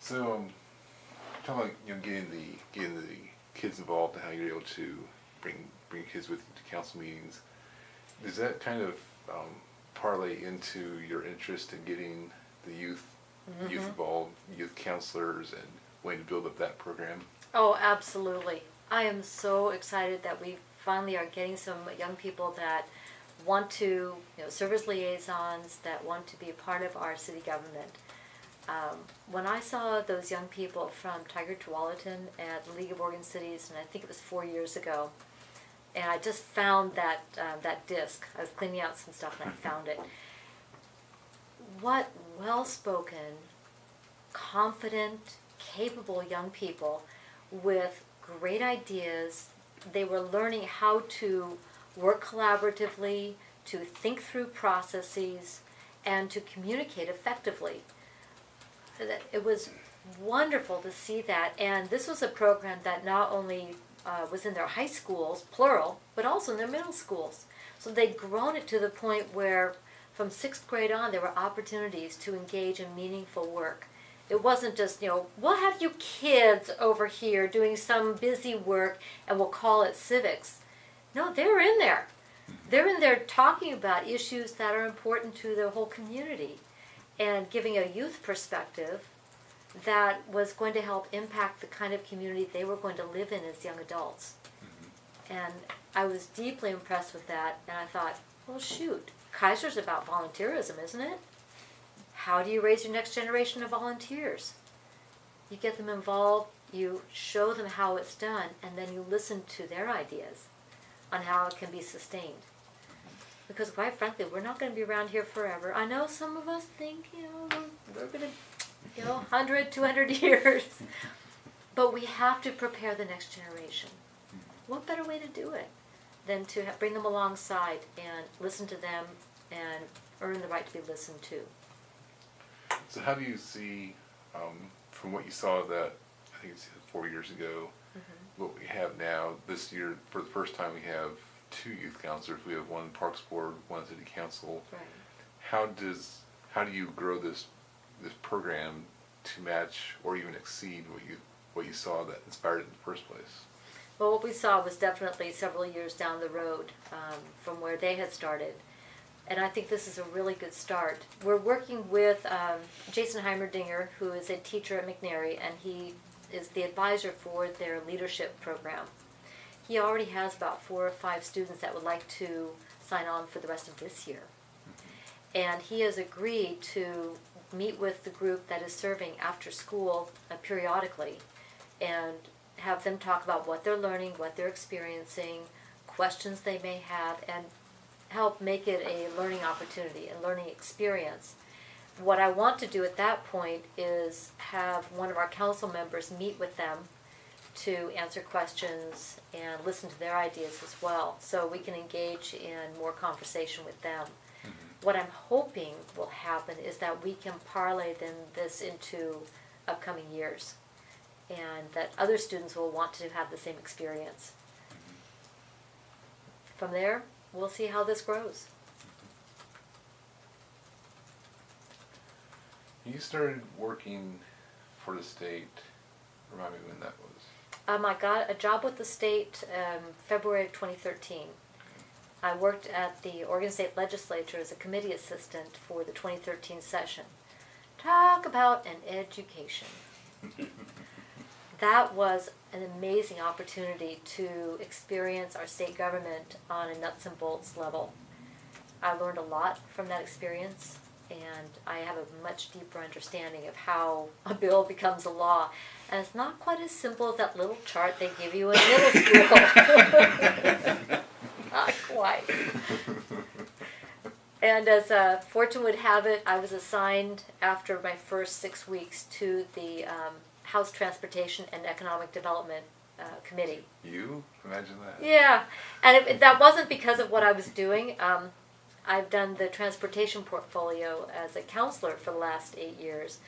So, talking about getting the kids involved and how you're able to bring kids with you to council meetings. Does that kind of parlay into your interest in getting the youth involved, youth counselors, and wanting to build up that program? Oh, absolutely. I am so excited that we finally are getting some young people that want to, serve as liaisons, that want to be a part of our city government. When I saw those young people from Tiger Tualatin at the League of Oregon Cities, and I think it was 4 years ago, and I just found that disc. I was cleaning out some stuff and I found it. What well-spoken, confident, capable young people with great ideas. They were learning how to work collaboratively, to think through processes, and to communicate effectively. It was wonderful to see that, and this was a program that not only was in their high schools, plural, but also in their middle schools. So they'd grown it to the point where from 6th grade on there were opportunities to engage in meaningful work. It wasn't just, we'll have you kids over here doing some busy work and we'll call it civics. No, they're in there. They're in there talking about issues that are important to the whole community and giving a youth perspective that was going to help impact the kind of community they were going to live in as young adults. And I was deeply impressed with that, and I thought, well, shoot, Keizer's about volunteerism, isn't it? How do you raise your next generation of volunteers? You get them involved, you show them how it's done, and then you listen to their ideas on how it can be sustained. Because quite frankly, we're not going to be around here forever. I know some of us think, we're going to, 100, 200 years. But we have to prepare the next generation. What better way to do it than to bring them alongside and listen to them and earn the right to be listened to? So how do you see, from what you saw that, I think it's 4 years ago, what we have now, this year, for the first time we have 2 youth counselors. We have one Parks Board, one City Council. Right. How do you grow this program to match or even exceed what you saw that inspired it in the first place? Well, what we saw was definitely several years down the road from where they had started. And I think this is a really good start. We're working with Jason Heimerdinger, who is a teacher at McNary, and he is the advisor for their leadership program. He already has about 4 or 5 students that would like to sign on for the rest of this year. And he has agreed to meet with the group that is serving after school periodically and have them talk about what they're learning, what they're experiencing, questions they may have, and help make it a learning opportunity, a learning experience. What I want to do at that point is have one of our council members meet with them to answer questions and listen to their ideas as well, so we can engage in more conversation with them. What I'm hoping will happen is that we can parlay this into upcoming years, and that other students will want to have the same experience. From there, we'll see how this grows. You started working for the state. Remind me when that was. I got a job with the state February of 2013. I worked at the Oregon State Legislature as a committee assistant for the 2013 session. Talk about an education. That was an amazing opportunity to experience our state government on a nuts and bolts level. I learned a lot from that experience, and I have a much deeper understanding of how a bill becomes a law. And it's not quite as simple as that little chart they give you in middle school. Not quite. And as fortune would have it, I was assigned after my first 6 weeks to the House Transportation and Economic Development Committee. You? Imagine that. Yeah, and that wasn't because of what I was doing. I've done the transportation portfolio as a counselor for the last 8 years,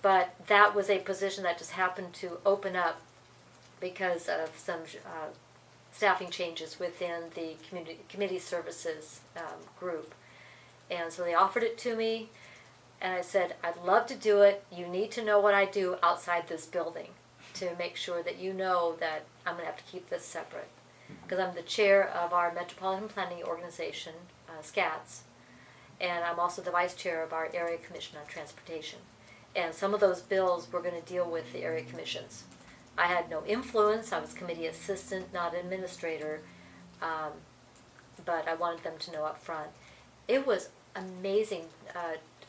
but that was a position that just happened to open up because of some staffing changes within the community services group. And so they offered it to me, And I said, I'd love to do it. You need to know what I do outside this building to make sure that you know that I'm going to have to keep this separate. Because I'm the chair of our Metropolitan Planning Organization, SCATS, and I'm also the vice chair of our Area Commission on Transportation. And some of those bills we're going to deal with the area commissions. I had no influence. I was committee assistant, not administrator, but I wanted them to know up front. It was amazing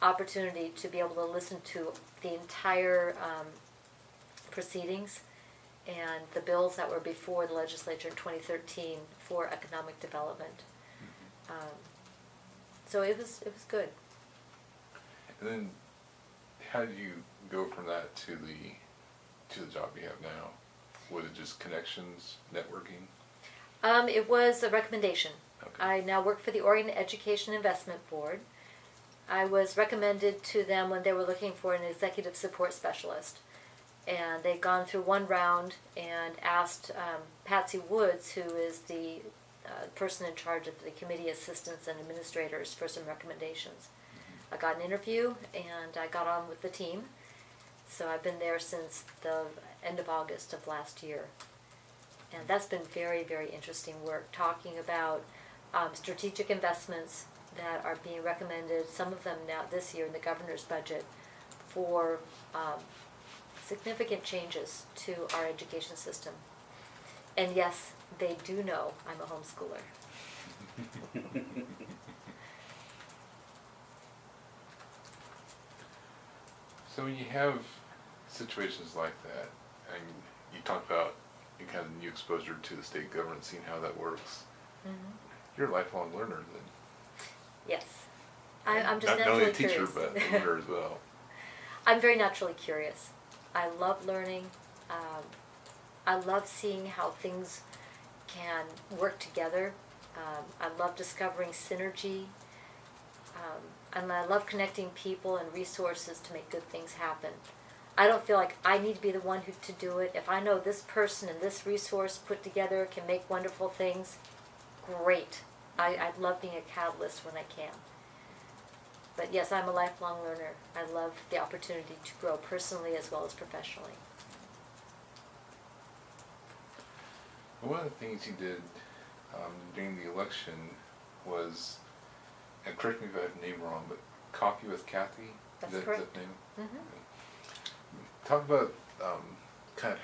opportunity to be able to listen to the entire proceedings and the bills that were before the legislature in 2013 for economic development. So it was good. And then, how did you go from that to the job you have now? Was it just connections, networking? It was a recommendation. Okay. I now work for the Oregon Education Investment Board. I was recommended to them when they were looking for an executive support specialist. And they'd gone through one round and asked Patsy Woods, who is the person in charge of the committee assistants and administrators, for some recommendations. I got an interview and I got on with the team. So I've been there since the end of August of last year. And that's been very, very interesting work, talking about strategic investments that are being recommended, some of them now this year in the governor's budget, for significant changes to our education system. And yes, they do know I'm a homeschooler. So when you have situations like that, and you talk about you kind of new exposure to the state government, seeing how that works, you're a lifelong learner then. Yes. I'm just Not only naturally a teacher, curious. but a learner as well. I'm very naturally curious. I love learning. I love seeing how things can work together. I love discovering synergy. And I love connecting people and resources to make good things happen. I don't feel like I need to be the one to do it. If I know this person and this resource put together can make wonderful things, great. I love being a catalyst when I can. But yes, I'm a lifelong learner. I love the opportunity to grow personally as well as professionally. One of the things you did during the election was, and correct me if I have the name wrong, but Coffee with Cathy? That's Is that correct. the name? Mm-hmm. Talk about kind of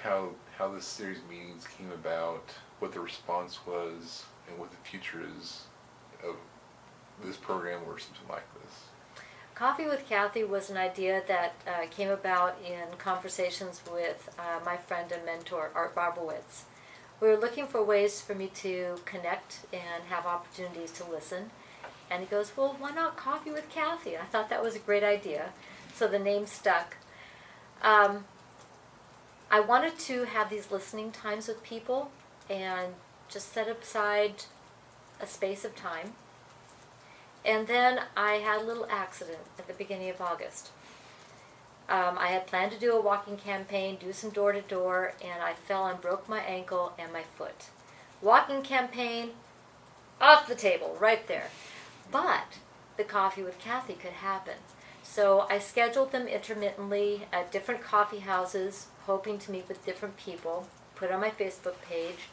how this series of meetings came about, what the response was, and what the future is of this program or something like this. Coffee with Cathy was an idea that came about in conversations with my friend and mentor, Art Barbowitz. We were looking for ways for me to connect and have opportunities to listen. And he goes, well, why not Coffee with Cathy? I thought that was a great idea. So the name stuck. I wanted to have these listening times with people and just set aside a space of time. And then I had a little accident at the beginning of August. I had planned to do a walking campaign, do some door-to-door, and I fell and broke my ankle and my foot. Walking campaign, off the table, right there. But the Coffee with Cathy could happen. So I scheduled them intermittently at different coffee houses, hoping to meet with different people, put on my Facebook page,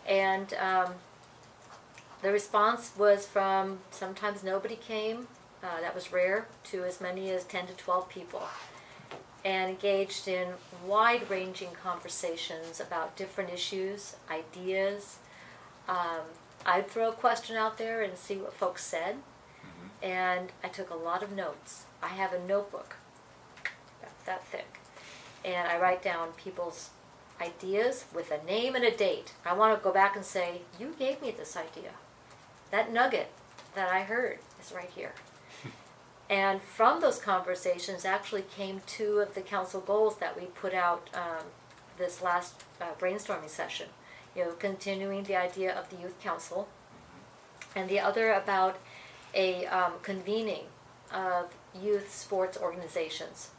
and the response was from sometimes nobody came, that was rare, to as many as 10 to 12 people, and engaged in wide-ranging conversations about different issues, ideas. I'd throw a question out there and see what folks said, and I took a lot of notes. I have a notebook about that thick, and I write down people's ideas with a name and a date. I want to go back and say, you gave me this idea. That nugget that I heard is right here. And from those conversations actually came two of the council goals that we put out this last brainstorming session. Continuing the idea of the youth council, and the other about a convening of youth sports organizations.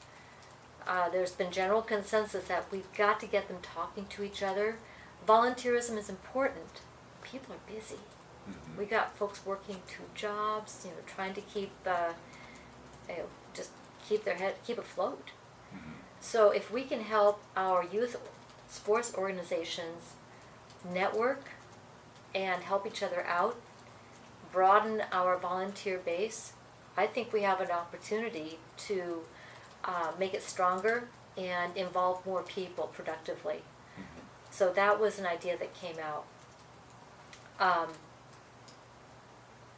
There's been general consensus that we've got to get them talking to each other. Volunteerism is important. People are busy. We got folks working 2 jobs, trying to keep just keep afloat. Mhm. So if we can help our youth sports organizations network and help each other out, broaden our volunteer base, I think we have an opportunity to make it stronger and involve more people productively. Mhm. So that was an idea that came out.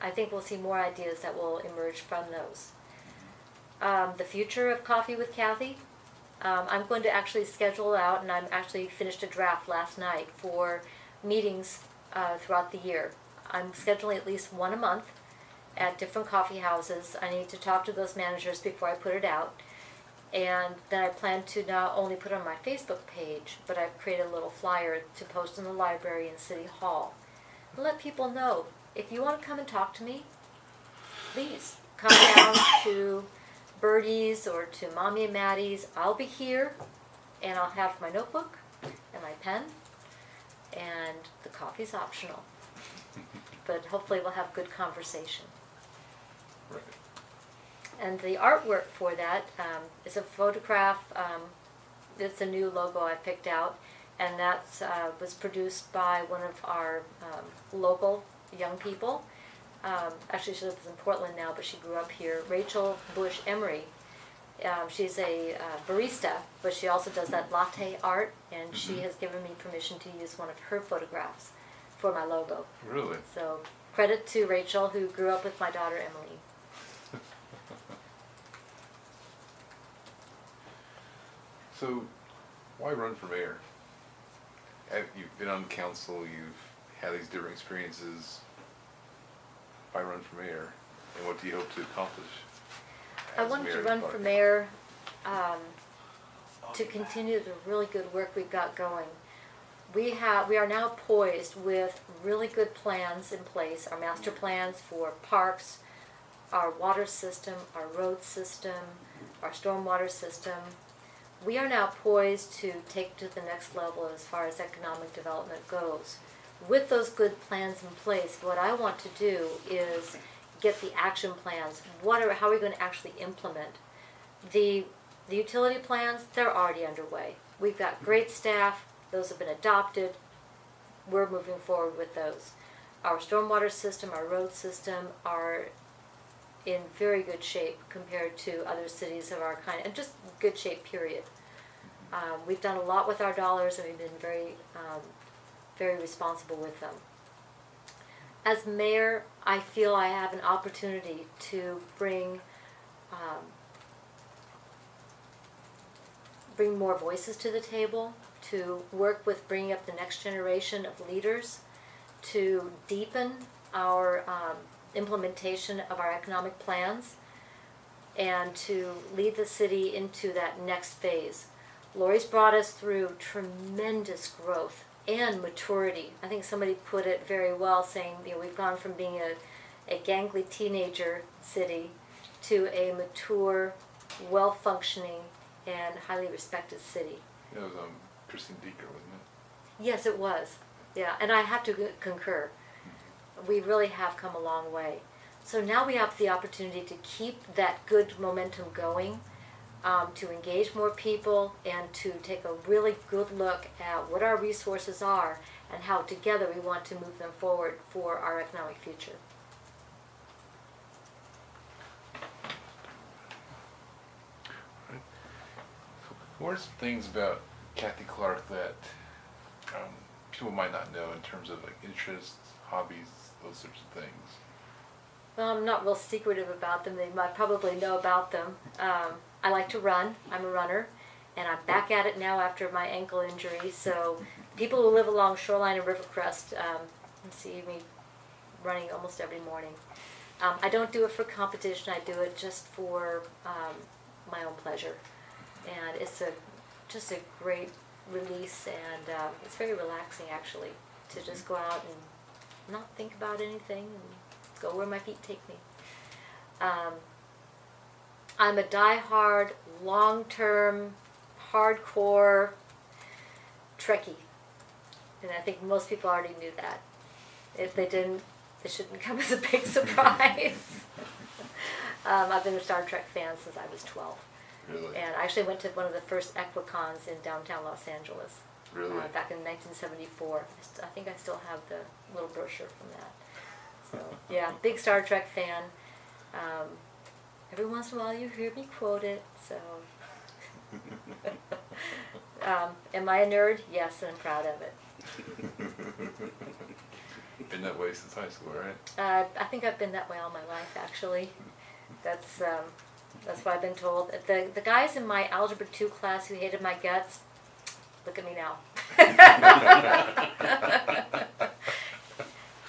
I think we'll see more ideas that will emerge from those. The future of Coffee with Cathy, I'm going to actually schedule out, and I'm actually finished a draft last night for meetings throughout the year. I'm scheduling at least one a month at different coffee houses. I need to talk to those managers before I put it out. And then I plan to not only put it on my Facebook page, but I've created a little flyer to post in the library and City Hall. And let people know, if you want to come and talk to me, please come down to Birdie's or to Mommy and Maddie's. I'll be here, and I'll have my notebook and my pen, and the coffee's optional. But hopefully we'll have good conversation. Right. And the artwork for that is a photograph. It's a new logo I picked out, and that was produced by one of our local young people. Actually, she lives in Portland now, but she grew up here. Rachel Bush Emery. She's a barista, but she also does that latte art, and she has given me permission to use one of her photographs for my logo. Really? So credit to Rachel, who grew up with my daughter Emily. So, why run for mayor? You've been on council, you've had these different experiences. Why run for mayor? And what do you hope to accomplish? I as wanted to Mayor run Clark? for mayor to continue the really good work we've got going. We are now poised with really good plans in place, our master plans for parks, our water system, our road system, our stormwater system. We are now poised to take to the next level as far as economic development goes. With those good plans in place, what I want to do is get the action plans. How are we going to actually implement? The utility plans, they're already underway. We've got great staff. Those have been adopted. We're moving forward with those. Our stormwater system, our road system are in very good shape compared to other cities of our kind, and just good shape, period. We've done a lot with our dollars, and we've been very, very responsible with them. As mayor, I feel I have an opportunity to bring more voices to the table, to work with bringing up the next generation of leaders, to deepen our implementation of our economic plans, and to lead the city into that next phase. Lori's brought us through tremendous growth and maturity. I think somebody put it very well, saying, we've gone from being a gangly teenager city to a mature, well-functioning, and highly respected city. It was Christine Deeker, wasn't it? Yes, it was. Yeah, and I have to concur. We really have come a long way. So now we have the opportunity to keep that good momentum going, to engage more people, and to take a really good look at what our resources are and how together we want to move them forward for our economic future. What are some things about Cathy Clark that people might not know in terms of interests, hobbies, those sorts of things? Well, I'm not real secretive about them. They might probably know about them. I like to run. I'm a runner, and I'm back at it now after my ankle injury. So people who live along Shoreline and Rivercrest see me running almost every morning. I don't do it for competition. I do it just for my own pleasure. And it's just a great release, and it's very relaxing, actually, to just go out and not think about anything and go where my feet take me. I'm a die-hard, long-term, hardcore Trekkie, and I think most people already knew that. If they didn't, it shouldn't come as a big surprise. I've been a Star Trek fan since I was 12. Really? And I actually went to one of the first Equicons in downtown Los Angeles. Really? Back in 1974. I think I still have the little brochure from that. So, yeah, big Star Trek fan. Every once in a while you hear me quote it, so. Am I a nerd? Yes, and I'm proud of it. Been that way since high school, right? I think I've been that way all my life, actually. That's what I've been told. The guys in my Algebra 2 class who hated my guts, look at me now.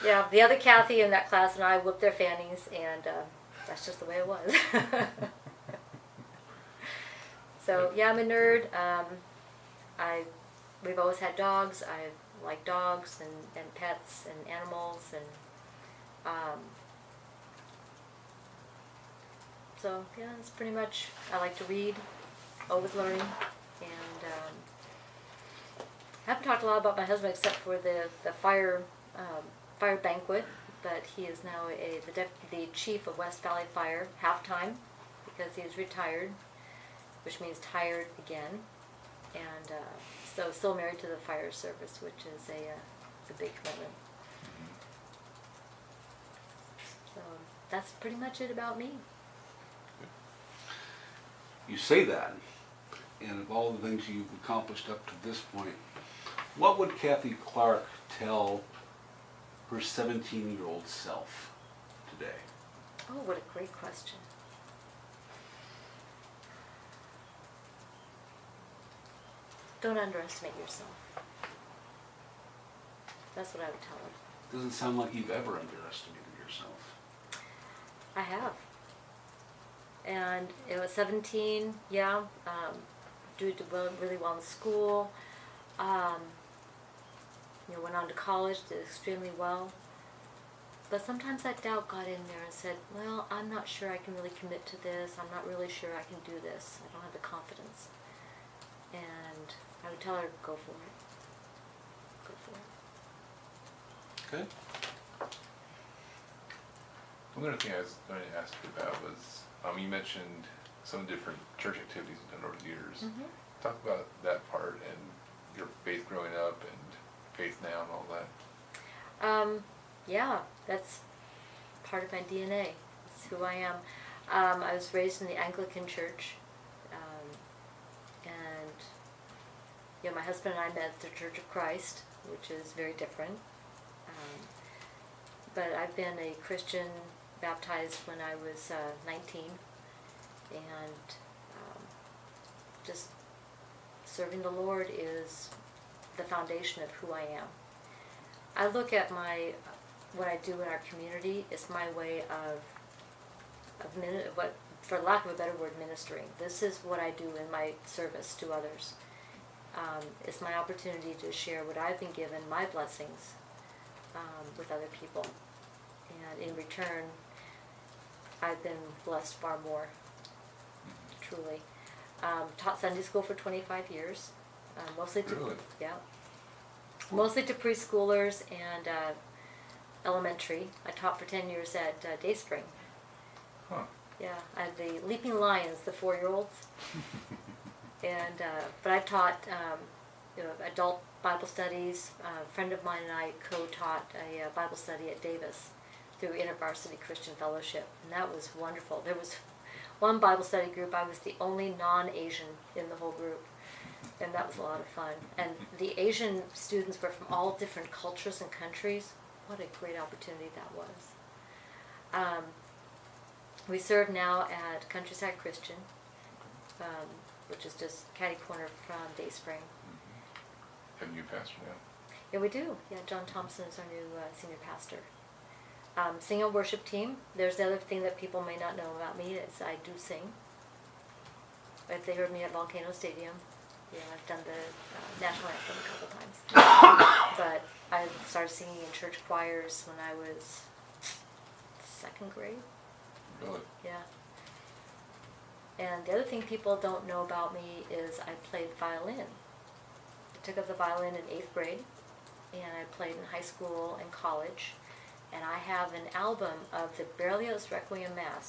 Yeah, the other Cathy in that class and I whooped their fannies, and that's just the way it was. So, yeah, I'm a nerd. We've always had dogs. I like dogs and pets and animals, and so yeah, it's pretty much. I like to read, always learning, and I haven't talked a lot about my husband except for the fire banquet, but he is now the chief of West Valley Fire half-time because he is retired, which means tired again, and so still married to the fire service, which is a big commitment. So that's pretty much it about me. You say that, and of all the things you've accomplished up to this point, what would Cathy Clark tell her 17-year-old self today? Oh, what a great question. Don't underestimate yourself. That's what I would tell her. Doesn't sound like you've ever underestimated yourself. I have. And it was 17, yeah, did really well in school. Went on to college, did extremely well. But sometimes that doubt got in there and said, well, I'm not sure I can really commit to this. I'm not really sure I can do this. I don't have the confidence. And I would tell her, go for it. Go for it. Okay. One other thing I was going to ask you about was, you mentioned some different church activities you've done over the years. Mm-hmm. Talk about that part and your faith growing up and faith now and all that. Yeah, that's part of my DNA. It's who I am. I was raised in the Anglican church, and my husband and I met at the Church of Christ, which is very different. But I've been a Christian, baptized when I was 19, and just serving the Lord is the foundation of who I am. I look at what I do in our community is my way of for lack of a better word, ministering. This is what I do in my service to others. It's my opportunity to share what I've been given, my blessings, with other people. And in return, I've been blessed far more, truly. Taught Sunday school for 25 years, mostly to Really? mostly to preschoolers and elementary. I taught for 10 years at Dayspring. Huh. Yeah, I had the Leaping Lions, the 4-year-olds, and but I taught adult Bible studies. A friend of mine and I co-taught a Bible study at Davis through InterVarsity Christian Fellowship, and that was wonderful. There was one Bible study group. I was the only non-Asian in the whole group, and that was a lot of fun. And the Asian students were from all different cultures and countries. What a great opportunity that was. We serve now at Countryside Christian, which is just catty corner from Dayspring. Mm-hmm. Have a new pastor now? Yeah, we do. Yeah, John Thompson is our new senior pastor. Sing and worship team. There's the other thing that people may not know about me is I do sing. If they heard me at Volcano Stadium, I've done the national anthem a couple times. But I started singing in church choirs when I was 2nd grade. Really? Yeah. And the other thing people don't know about me is I played violin. I took up the violin in 8th grade, and I played in high school and college. And I have an album of the Berlioz Requiem Mass.